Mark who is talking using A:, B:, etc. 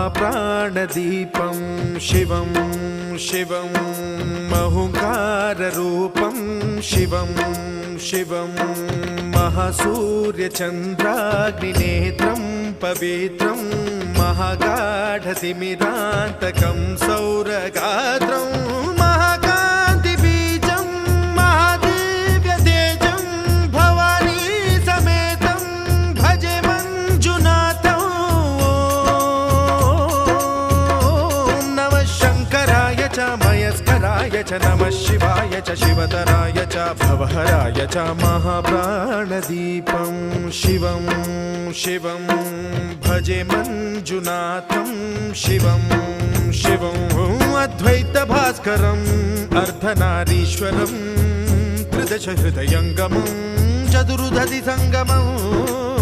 A: महाप्राणदीपं शिवं शिवं महुङ्काररूपं शिवं शिवं महासूर्यचन्द्राग्निनेत्रं पवित्रं महागाढतिमिरान्तकं सौरगात्रं महाकान्तिबीजं महादिव्यतेजं भवानी समेतं भजे मञ्जुनाथं। ॐ नमः शङ्कराय च मयस्कराय च नमः शिवाय च शिवतराय च भवहराय च महाप्राणदीपं शिवं शिवं भजे मञ्जुनाथं शिवं शिवं अद्वैतभास्करम् अर्धनारीश्वरं त्रिदशहृदयङ्गमं चतुर्दधिसङ्गमम्